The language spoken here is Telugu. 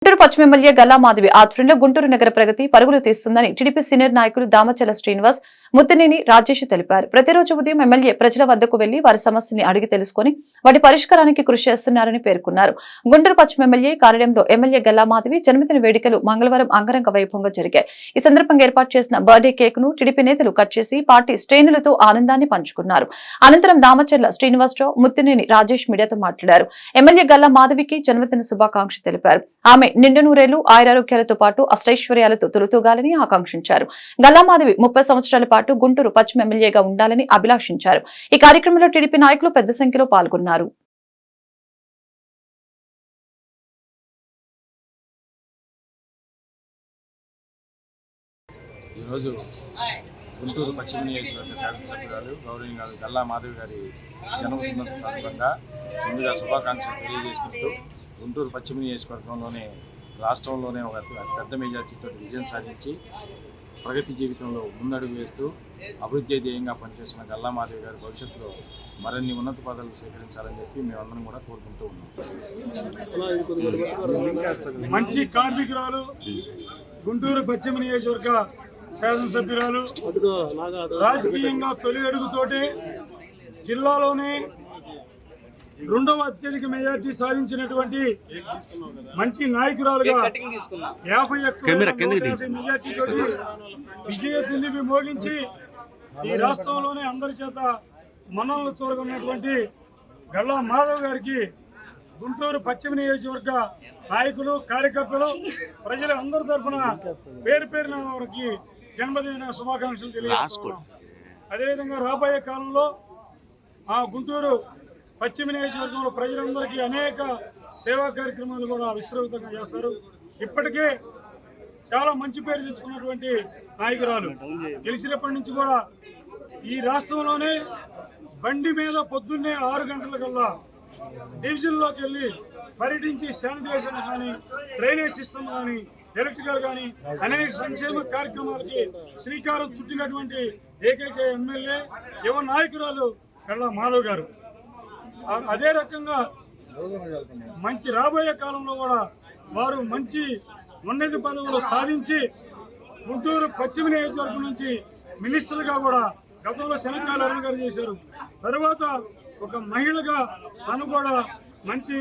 గుంటూరు పశ్చిమ ఎమ్మెల్యే గల్లా మాధవి ఆధ్వర్యంలో గుంటూరు నగర ప్రగతి పరుగులు తీస్తుందని టీడీపీ సీనియర్ నాయకులు దామచల శ్రీనివాస్, ముత్తినేని రాజేష్ తెలిపారు. ప్రతిరోజు ఉదయం ఎమ్మెల్యే ప్రజల వద్దకు వెళ్లి వారి సమస్యని అడిగి తెలుసుకుని వాటి పరిష్కారానికి కృషి చేస్తున్నారని పేర్కొన్నారు. గుంటూరు పశ్చిమ ఎమ్మెల్యే కార్యాలయంలో ఎమ్మెల్యే గల్లా మాధవి జన్మదిన వేడుకలు మంగళవారం అంగరంగ వైభవంగా జరిగాయి. ఈ సందర్భంగా ఏర్పాటు చేసిన బర్త్డే కేక్ ను టీడీపీ నేతలు కట్ చేసి పార్టీ శ్రేణులతో ఆనందాన్ని పంచుకున్నారు. అనంతరం దామచర్ల శ్రీనివాసరావు, ముత్తినేని రాజేష్ మీడియాతో మాట్లాడారు. ఎమ్మెల్యే గల్లా మాధవికి జన్మదిన శుభాకాంక్షలు తెలిపారు. ఆమె నిండు నూరేళ్లు ఆయురారోగ్యాలతో పాటు అష్టైశ్వర్యాలతో తొలుతూగాలని ఆకాంక్షించారు. గల్లామాధవి 30 సంవత్సరాల పాటు గుంటూరు పశ్చిమ ఎమ్మెల్యేగా ఉండాలని అభిలాషించారు. ఈ కార్యక్రమంలో టీడీపీ నాయకులు పెద్ద సంఖ్యలో పాల్గొన్నారు. ఈరోజు గుంటూరు పశ్చిమ నియోజకవర్గ శాసనసభ్యురాలు గౌరవనీయులు గల్లా మాధవి గారి జన్మదిన సందర్భంగా ముందుగా శుభాకాంక్షలు తెలియజేసుకుంటూ గుంటూరు పశ్చిమ నియోజకవర్గంలోనే రాష్ట్రంలోనే ఒక పెద్ద మెజార్టీతో విజయం సాధించి ప్రగతి జీవితంలో ముందడుగు వేస్తూ అభివృద్ధి ధ్యేయంగా పనిచేస్తున్న గల్లా మాధవి గారి భవిష్యత్తులో మరిన్ని ఉన్నత పదవులు స్వీకరించాలని చెప్పి మేమందరం కూడా కోరుకుంటూ ఉన్నాం. మంచి కార్మికురాలు, గుంటూరు పశ్చిమ నియోజకవర్గ శాసనసభ్యురాలు, రాజకీయంగా తొలి అడుగుతోటే జిల్లాలోనే 2వ అత్యధిక మెజార్టీ సాధించినటువంటి మంచి నాయకురాలుగా 51 మెజార్టీతో విజయ దుందుబి మోగించి ఈ రాష్ట్రంలోనే అందరి చేత మన్ననలు చూరగొన్నటువంటి గల్లా మాధవ్ గారికి గుంటూరు పశ్చిమ నియోజకవర్గ నాయకులు, కార్యకర్తలు, ప్రజల అందరి తరఫున పేరు పేరున వారికి జన్మదిన శుభాకాంక్షలు తెలియజేస్తున్నాం. అదేవిధంగా రాబోయే కాలంలో ఆ గుంటూరు పశ్చిమ నియోజకవర్గంలో ప్రజలందరికీ అనేక సేవా కార్యక్రమాలు కూడా విస్తృతంగా చేస్తారు. ఇప్పటికే చాలా మంచి పేరు తెచ్చుకున్నటువంటి నాయకురాలు. గెలిచినప్పటి నుంచి కూడా ఈ రాష్ట్రంలోనే బండి మీద పొద్దున్నే 6 గంటలకల్లా డివిజన్లోకి వెళ్ళి పర్యటించి శానిటేషన్ కానీ, డ్రైనేజ్ సిస్టమ్ కానీ, ఎలక్ట్రికల్ కానీ అనేక సంక్షేమ కార్యక్రమాలకి శ్రీకారం చుట్టినటువంటి ఏకైక ఎమ్మెల్యే, యువ నాయకురాలు గల్లా మాధవ్ గారు. అదే రకంగా మంచి రాబోయే కాలంలో కూడా వారు మంచి ఉన్నత పదవులు సాధించి గుంటూరు పశ్చిమ నియోజకవర్గం నుంచి మినిస్టర్గా కూడా గతంలో శనక్కాయల అరుణ్ గారు చేశారు. తర్వాత ఒక మహిళగా తను కూడా మంచి